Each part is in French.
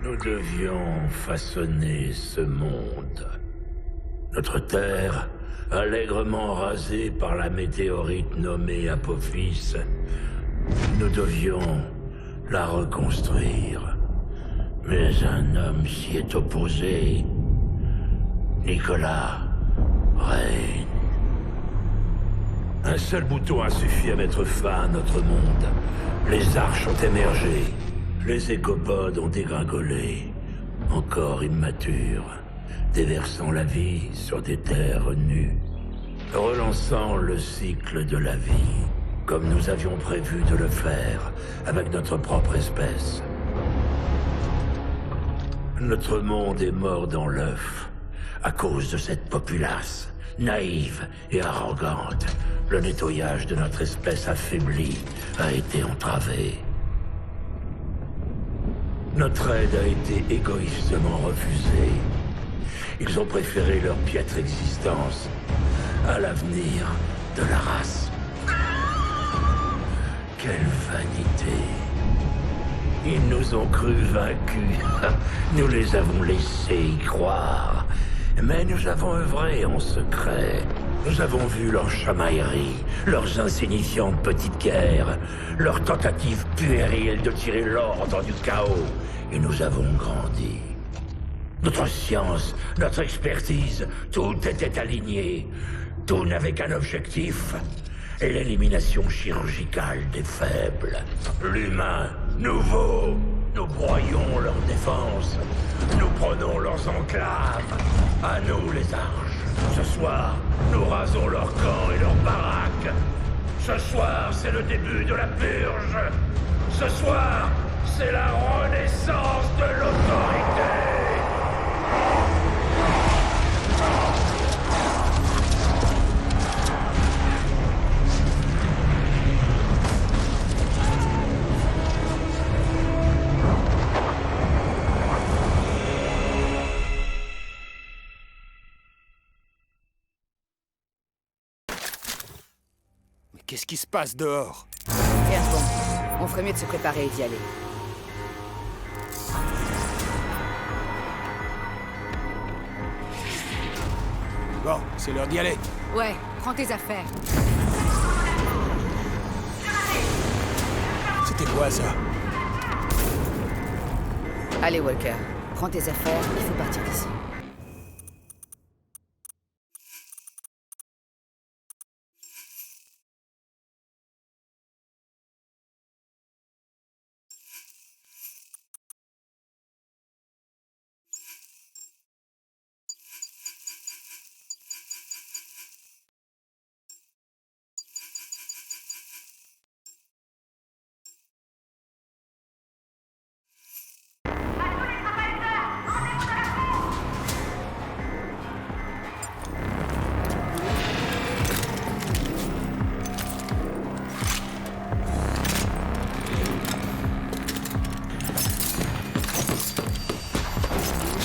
Nous devions façonner ce monde. Notre terre, allègrement rasée par la météorite nommée Apophis, nous devions la reconstruire. Mais un homme s'y est opposé. Nicolas règne. Un seul bouton a suffi à mettre fin à notre monde. Les arches ont émergé. Les écopodes ont dégringolé. Encore immatures, déversant la vie sur des terres nues. Relançant le cycle de la vie, comme nous avions prévu de le faire avec notre propre espèce. Notre monde est mort dans l'œuf, à cause de cette populace, naïve et arrogante. Le nettoyage de notre espèce affaiblie a été entravé. Notre aide a été égoïstement refusée. Ils ont préféré leur piètre existence à l'avenir de la race. Quelle vanité! Ils nous ont cru vaincus. Nous les avons laissés y croire. Mais nous avons œuvré en secret. Nous avons vu leurs chamailleries, leurs insignifiantes petites guerres, leurs tentatives puériles de tirer l'ordre du chaos. Et nous avons grandi. Notre science, notre expertise, tout était aligné. Tout n'avait qu'un objectif. L'élimination chirurgicale des faibles. L'humain nouveau. Nous broyons leurs défenses. Nous prenons leurs enclaves. À nous les arches. Ce soir, nous rasons leurs camps et leurs baraques. Ce soir, c'est le début de la purge. Ce soir, c'est la renaissance de l'autorité. Qu'est-ce qui se passe dehors? Rien de bon. On ferait mieux de se préparer et d'y aller. Bon, c'est l'heure d'y aller. Ouais, prends tes affaires. C'était quoi ça? Allez, Walker. Prends tes affaires, il faut partir d'ici.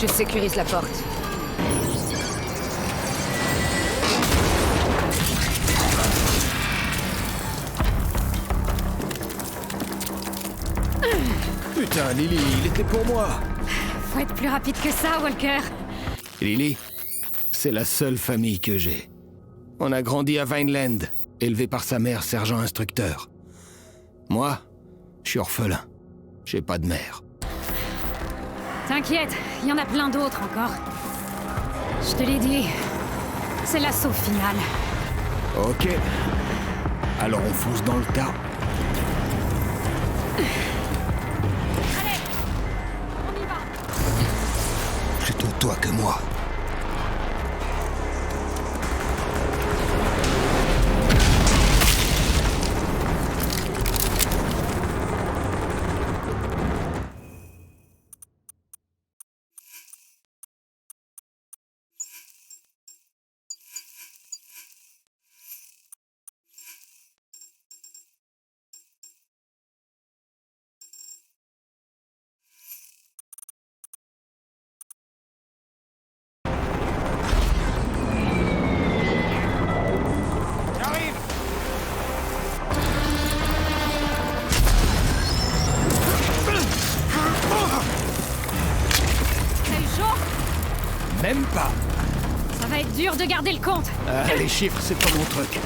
Je sécurise la porte. Putain, Lily, il était pour moi. Faut être plus rapide que ça, Walker. Lily, c'est la seule famille que j'ai. On a grandi à Vineland, élevé par sa mère sergent instructeur. Moi, je suis orphelin. J'ai pas de mère. T'inquiète, il y en a plein d'autres encore. Je te l'ai dit, c'est l'assaut final. Ok. Alors on fonce dans le tas. Allez, on y va. Plutôt toi que moi. Même pas. Ça va être dur de garder le compte. Ah, les chiffres, c'est pas mon truc.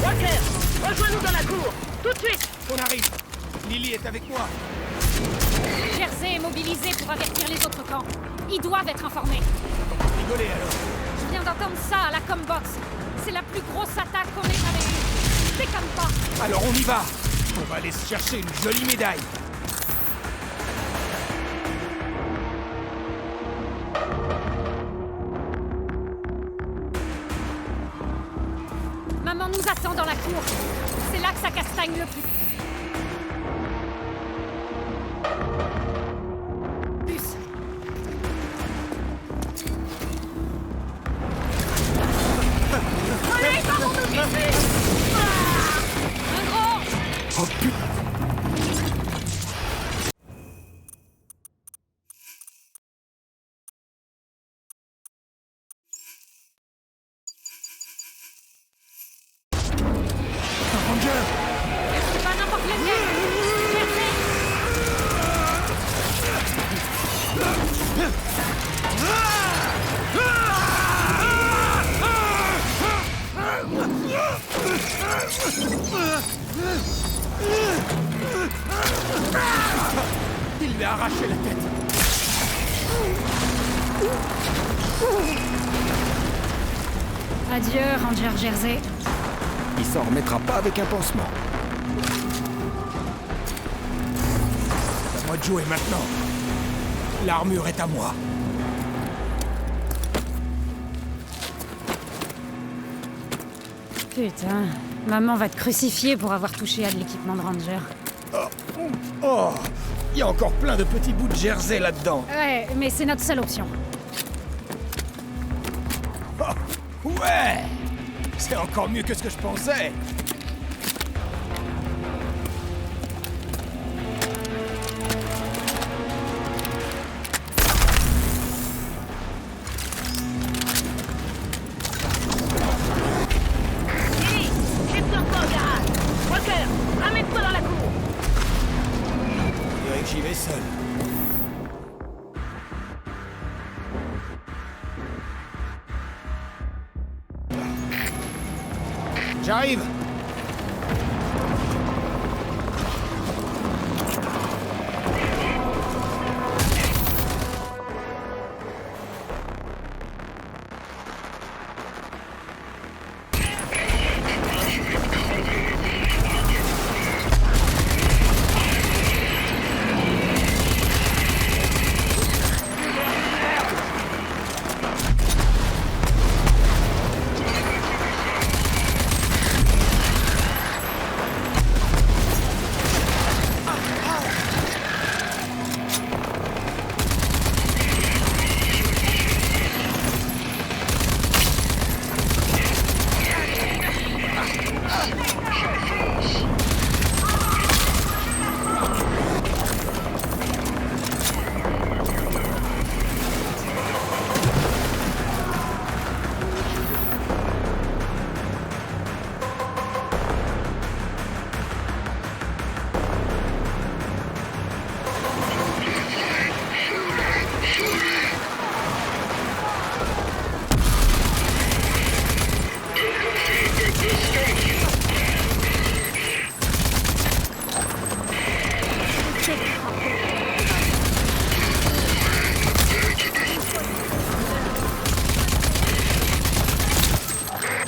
Walker, rejoins-nous dans la cour, tout de suite. On arrive. Lily est avec moi. Jersey est mobilisé pour avertir les autres camps. Ils doivent être informés. Rigolez alors. Je viens d'entendre ça à la Combox. C'est la plus grosse attaque qu'on ait jamais eue. Déconne pas. Alors on y va. On va aller se chercher une jolie médaille. Maman nous attend dans la cour. C'est là que ça castagne le plus. Plus. Allez, vamos nous glisser. Un gros. Oh putain. C'est pas n'importe lequel. Jersey. Il lui a arraché la tête. Adieu, Ranger Jersey. Il s'en remettra pas avec un pansement. C'est à moi de jouer maintenant. L'armure est à moi. Putain, maman va te crucifier pour avoir touché à de l'équipement de Ranger. Oh, il y a encore plein de petits bouts de jersey là-dedans. Ouais, mais c'est notre seule option. Oh, ouais, c'est encore mieux que ce que je pensais. Lily, jette-toi au garage. Walker, ramène-toi dans la cour. On dirait que j'y vais seul. J'arrive.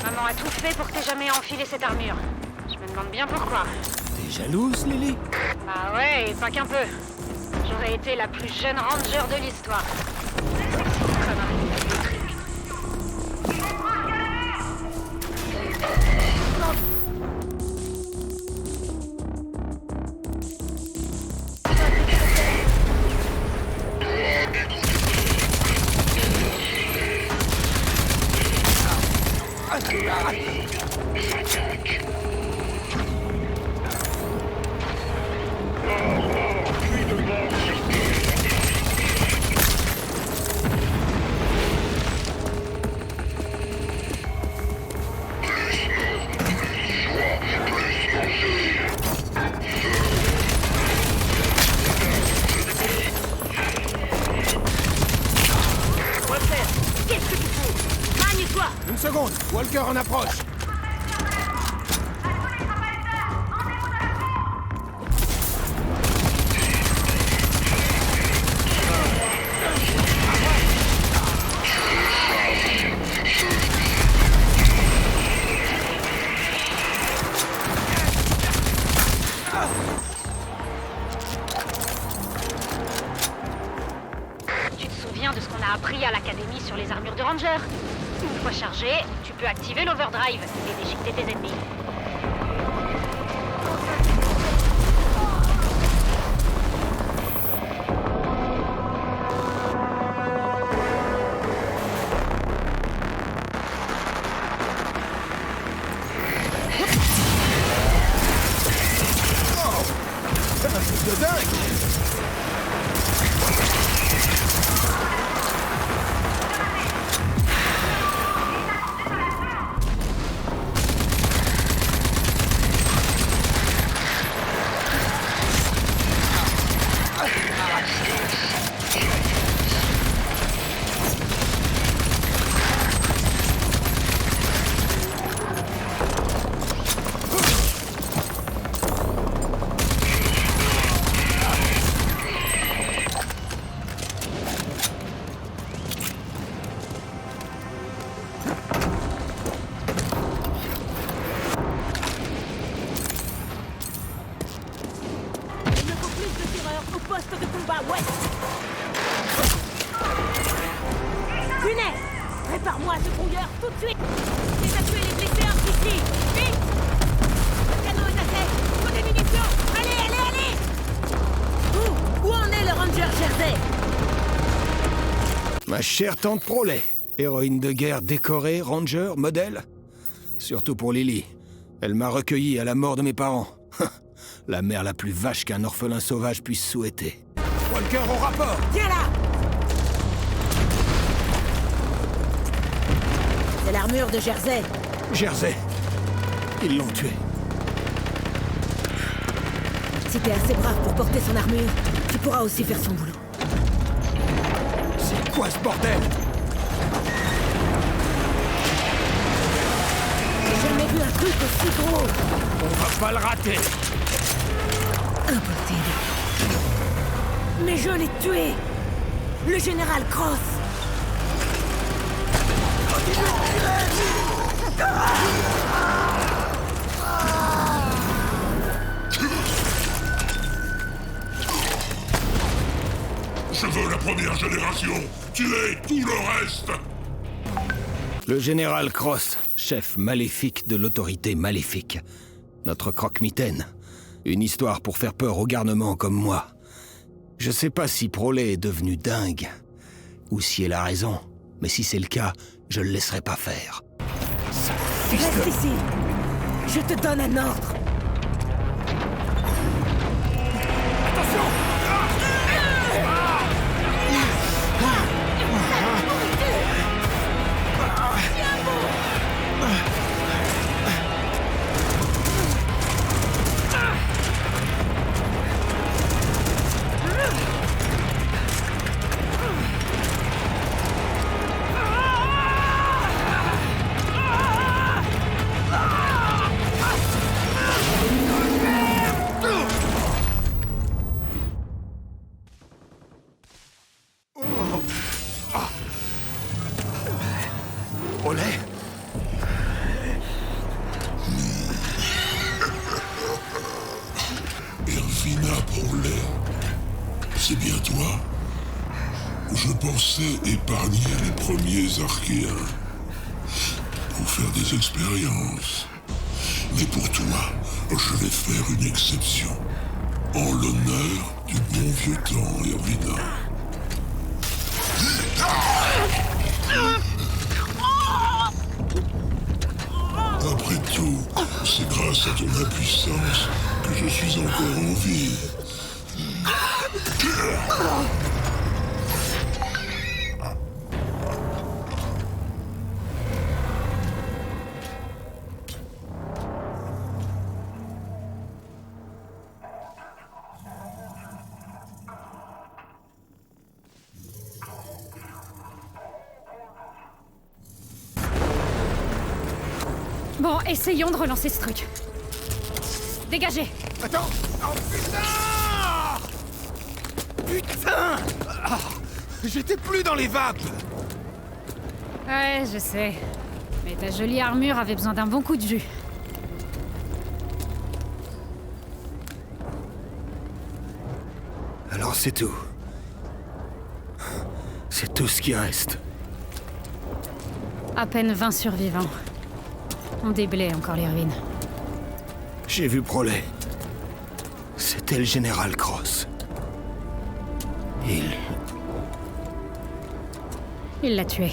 Maman a tout fait pour que t'aies jamais enfilé cette armure. Je me demande bien pourquoi. T'es jalouse, Lily? Bah ouais, et pas qu'un peu. J'aurais été la plus jeune ranger de l'histoire. Walker en approche. Tu te souviens de ce qu'on a appris à l'académie sur les armures de Ranger? Une fois chargé, tu peux activer l'overdrive et déchiqueter tes ennemis. C'est un truc de dingue. Il me faut plus de tireurs au poste de combat ouest. Punaise! Prépare-moi ce brouilleur tout de suite. Évacuez les blessés ici. Vite! Le canon est à sec. Faut des munitions. Allez, allez, allez! Où en est le Ranger Jersey? Ma chère tante Prolet, héroïne de guerre décorée, ranger, modèle. Surtout pour Lily. Elle m'a recueilli à la mort de mes parents. La mère la plus vache qu'un orphelin sauvage puisse souhaiter. Walker au rapport! Viens là! C'est l'armure de Jersey. Jersey. Ils l'ont tué. Si t'es assez brave pour porter son armure, tu pourras aussi faire son boulot. C'est quoi ce bordel? J'ai jamais vu un truc aussi gros. On va pas le rater. Impossible. Mais je l'ai tué. Le général Cross. Je veux la première génération. Tuez tout le reste. Le général Cross, chef maléfique de l'autorité maléfique. Notre croque-mitaine. Une histoire pour faire peur au garnement comme moi. Je sais pas si Prolet est devenu dingue, ou si elle a raison, mais si c'est le cas, je le laisserai pas faire. Reste ici. Je te donne un ordre. Prolet? Ervina Prolet. C'est bien toi? Je pensais épargner les premiers Archéens pour faire des expériences. Mais pour toi, je vais faire une exception. En l'honneur du bon vieux temps, Ervina. Après tout, c'est grâce à ton impuissance que je suis encore en vie. Bon, essayons de relancer ce truc. Dégagez! Attends! Oh putain! Putain! Ah, j'étais plus dans les vapes! Ouais, je sais. Mais ta jolie armure avait besoin d'un bon coup de jus. Alors c'est tout. C'est tout ce qui reste. À peine 20 survivants. On déblaye encore les ruines. J'ai vu Prolet. C'était le général Cross. Il l'a tué.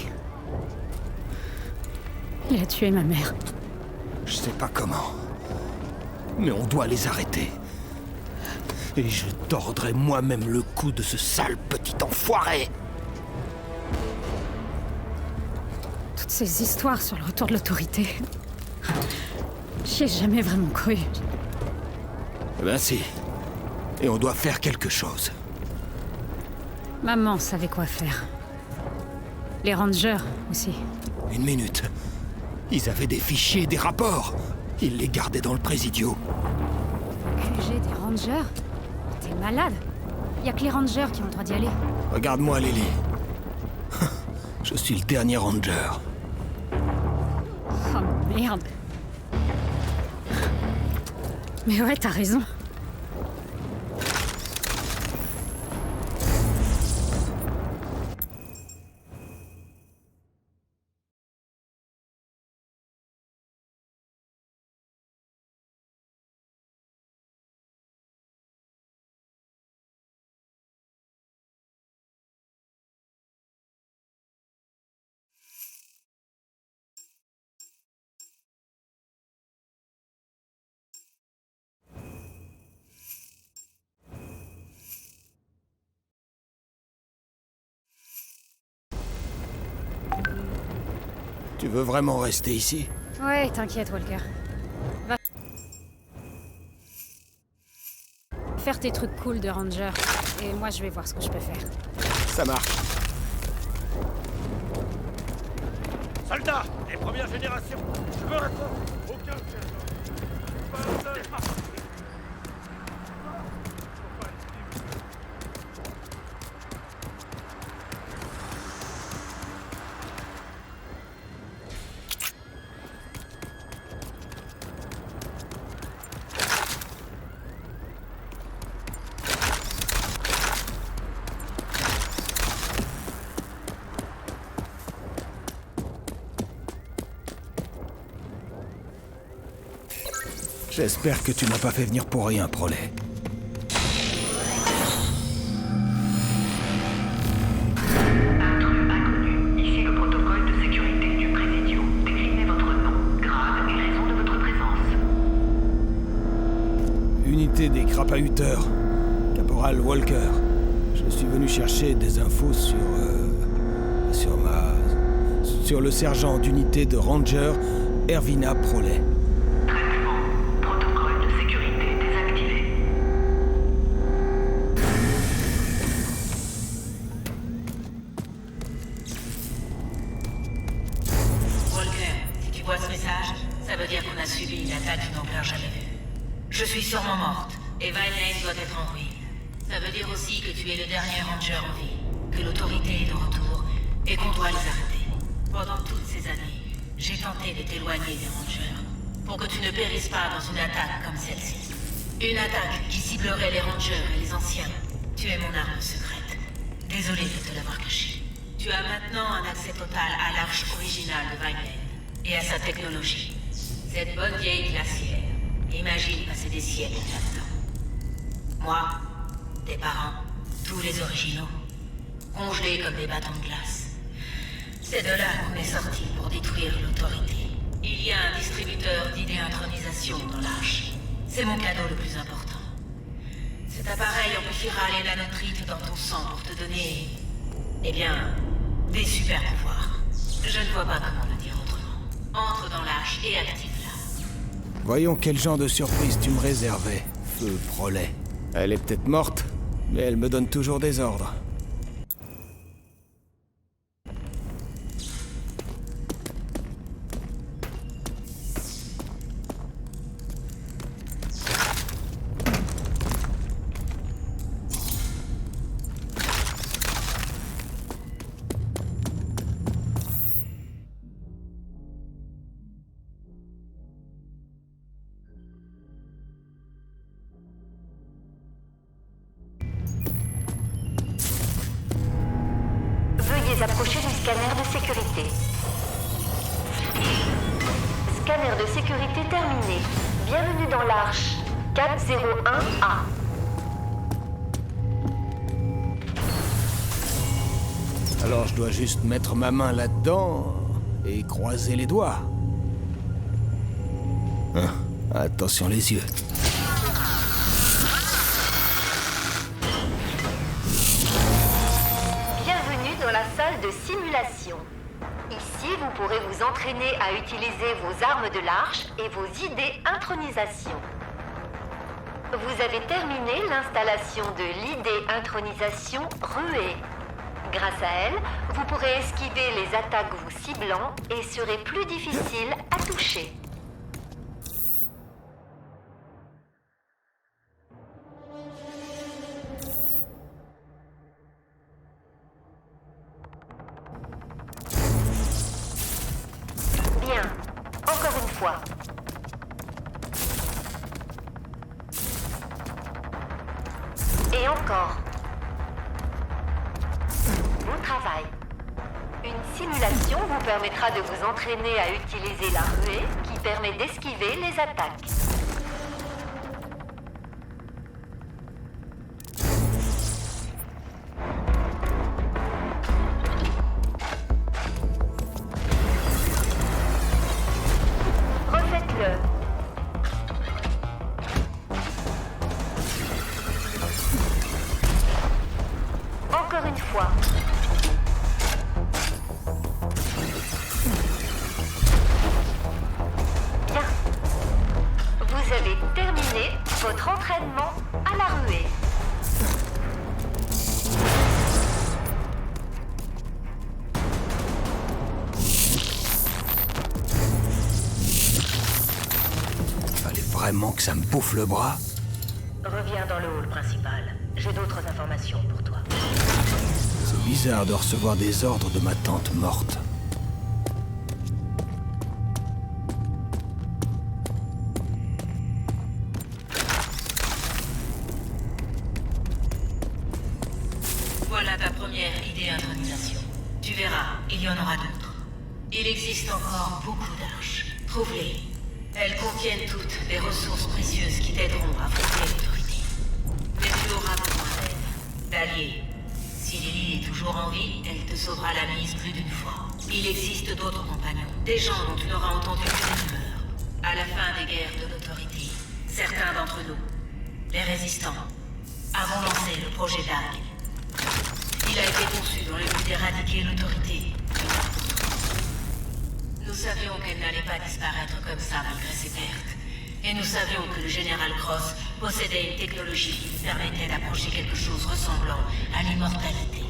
Il a tué ma mère. Je sais pas comment. Mais on doit les arrêter. Et je tordrai moi-même le cou de ce sale petit enfoiré. Toutes ces histoires sur le retour de l'autorité. J'y ai jamais vraiment cru. Eh ben si. Et on doit faire quelque chose. Maman savait quoi faire. Les rangers aussi. Une minute. Ils avaient des fichiers, des rapports. Ils les gardaient dans le Présidio. QG des rangers? T'es malade? Y a que les rangers qui ont le droit d'y aller. Regarde-moi, Lily. Je suis le dernier ranger. Oh merde. Mais ouais, t'as raison. Tu veux vraiment rester ici? Ouais, t'inquiète, Walker. Va faire tes trucs cool de ranger. Et moi, je vais voir ce que je peux faire. Ça marche. Soldats, les premières générations, je me raconte. Aucun J'espère que tu m'as pas fait venir pour rien, Prolet. Intrus inconnu. Ici le protocole de sécurité du Présidio. Déclinez votre nom, grade et raison de votre présence. Unité des crapahuteurs. Caporal Walker. Je suis venu chercher des infos sur le sergent d'unité de Ranger, Ervina Prolet. Traitement. Protocole de sécurité désactivé. Walker, si tu vois ce message, ça veut dire qu'on a subi une attaque d'une ampleur jamais vue. Je suis sûrement morte, et Vine Lane doit être en ruine. Ça veut dire aussi que tu es le dernier ranger en vie, que l'autorité est de retour, et qu'on doit les arrêter. Pendant toutes ces années, j'ai tenté de t'éloigner des rangers, pour que tu ne périsses pas dans une attaque comme celle-ci. Une attaque qui ciblerait les rangers et les anciens. Tu es mon arme secrète. Désolé de te l'avoir caché. Tu as maintenant un accès total à l'arche originale de Vine Lane, et à sa technologie. Cette bonne vieille glacière. Imagine passer des siècles là-dedans. Moi, tes parents, tous les originaux, congelés comme des bâtons de glace. C'est de là qu'on est sorti pour détruire l'autorité. Il y a un distributeur d'idée-intronisation dans l'arche. C'est mon cadeau le plus important. Cet appareil amplifiera les nanotrites dans ton sang pour te donner... eh bien, des super pouvoirs. Je ne vois pas comment le dire autrement. Entre dans l'arche et active-la. Voyons quel genre de surprise tu me réservais, feu Prolet. Elle est peut-être morte, mais elle me donne toujours des ordres. pouvez approcher du scanner de sécurité. Scanner de sécurité terminé. Bienvenue dans l'Arche 401A. Alors je dois juste mettre ma main là-dedans et croiser les doigts. Hein, attention les yeux. Bienvenue dans la salle de simulation. Ici, vous pourrez vous entraîner à utiliser vos armes de l'Arche et vos idées intronisation. Vous avez terminé l'installation de l'idée intronisation Ruée. Grâce à elle, vous pourrez esquiver les attaques vous ciblant et serez plus difficile à toucher. Bien, encore une fois. Et encore. Bon travail. Une simulation vous permettra de vous entraîner à utiliser la ruée qui permet d'esquiver les attaques. Refaites-le. Encore une fois. Bien. Vous avez terminé votre entraînement à la ruée. Fallait vraiment que ça me bouffe le bras. Reviens dans le hall principal. J'ai d'autres informations pour toi. C'est bizarre de recevoir des ordres de ma tante morte. Voilà ta première idée intronisation. Tu verras, il y en aura d'autres. Il existe encore beaucoup d'arches. Trouve-les. Elles contiennent toutes des ressources précieuses qui t'aideront à affronter l'autorité. Mais tu auras besoin d'aide, d'alliés. Si Lily est toujours en vie, elle te sauvera la mise plus d'une fois. Il existe d'autres compagnons, des gens dont tu n'auras entendu que des rumeurs. À la fin des guerres de l'autorité, certains d'entre nous, les résistants, avons lancé le projet DAG. Il a été conçu dans le but d'éradiquer l'autorité. Nous savions qu'elle n'allait pas disparaître comme ça malgré ses pertes. Et nous savions que le général Cross possédait une technologie qui lui permettait d'approcher quelque chose ressemblant à l'immortalité.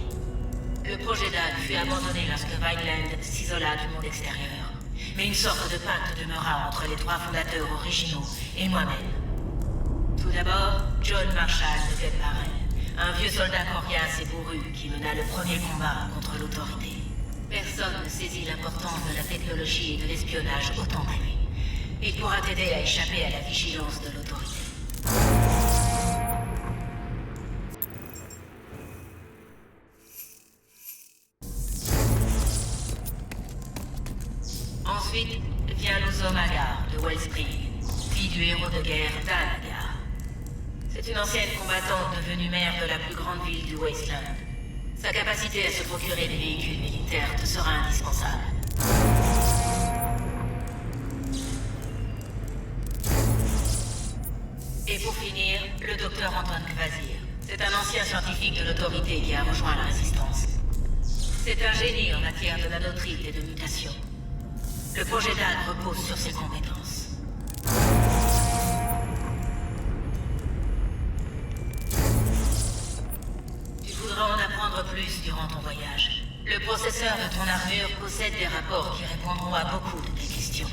Le projet DAG fut abandonné lorsque Vineland s'isola du monde extérieur. Mais une sorte de pacte demeura entre les trois fondateurs originaux et moi-même. Tout d'abord, John Marshall de Glen Barrel, un vieux soldat coriace et bourru qui mena le premier combat contre l'autorité. Personne ne saisit l'importance de la technologie et de l'espionnage autant que lui. Il pourra t'aider à échapper à la vigilance de l'autorité. Ensuite, vient Luzo Magar de Wellspring, fille du héros de guerre Dan Agar. C'est une ancienne combattante devenue maire de la plus grande ville du Wasteland. Sa capacité à se procurer des véhicules militaires te sera indispensable. Et pour finir, le docteur Antoine Kvasir. C'est un ancien scientifique de l'autorité qui a rejoint la résistance. C'est un génie en matière de nanotrite et de mutation. Le projet DAG repose sur ses compétences. Tu voudras en apprendre plus durant ton voyage. Le processeur de ton armure possède des rapports qui répondront à beaucoup de tes questions.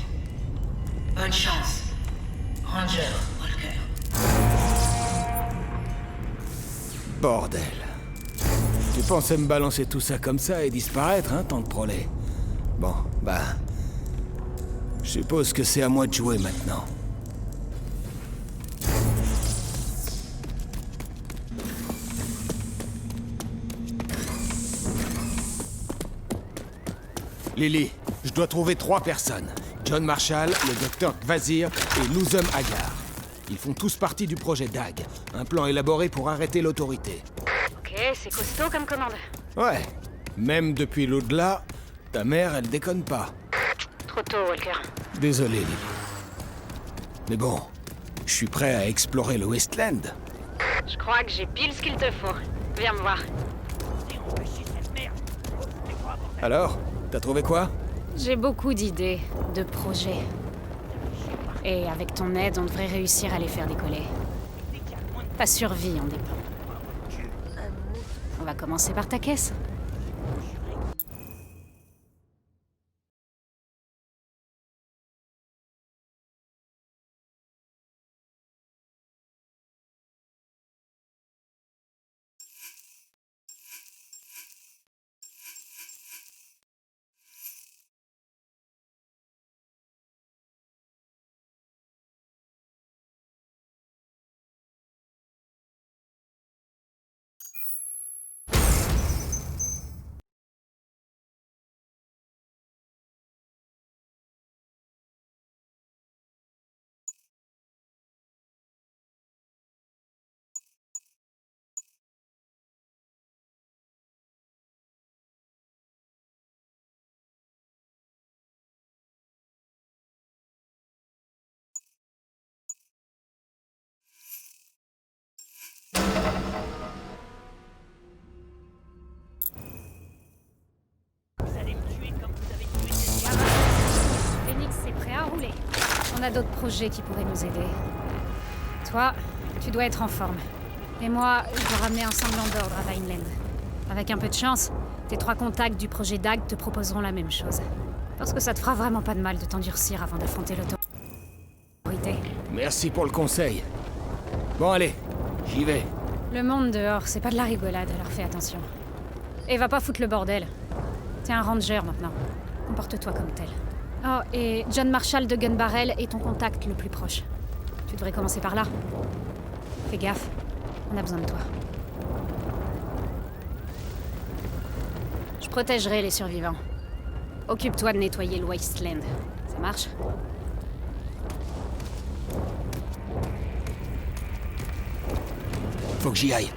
Bonne chance, Ranger Walker. Bordel. Tu pensais me balancer tout ça comme ça et disparaître, hein, tante Prolet? Bon, bah... je suppose que c'est à moi de jouer maintenant. Lily, je dois trouver 3 personnes. John Marshall, le docteur Kvasir et Nuzum Agar. Ils font tous partie du projet DAG, un plan élaboré pour arrêter l'autorité. Ok, c'est costaud comme commande. Ouais, même depuis l'au-delà, ta mère, elle déconne pas. Trop tôt, Walker. Désolé, Lily. Mais bon, je suis prêt à explorer le Westland. Je crois que j'ai pile ce qu'il te faut. Viens me voir. Alors, t'as trouvé quoi? J'ai beaucoup d'idées, de projets. Et avec ton aide, on devrait réussir à les faire décoller. Ta survie en dépend. On va commencer par ta caisse. Phoenix est prêt à rouler. On a d'autres projets qui pourraient nous aider. Toi, tu dois être en forme. Et moi, je dois ramener un semblant d'ordre à Vineland. Avec un peu de chance, tes 3 contacts du projet DAG te proposeront la même chose. Parce que ça te fera vraiment pas de mal de t'endurcir avant d'affronter l'autorité. Merci pour le conseil. Bon, allez, j'y vais. Le monde dehors, c'est pas de la rigolade, alors fais attention. Et va pas foutre le bordel. T'es un ranger maintenant. Comporte-toi comme tel. Oh, et John Marshall de Gun Barrel est ton contact le plus proche. Tu devrais commencer par là. Fais gaffe, on a besoin de toi. Je protégerai les survivants. Occupe-toi de nettoyer le Wasteland. Ça marche? Faut que j'y aille.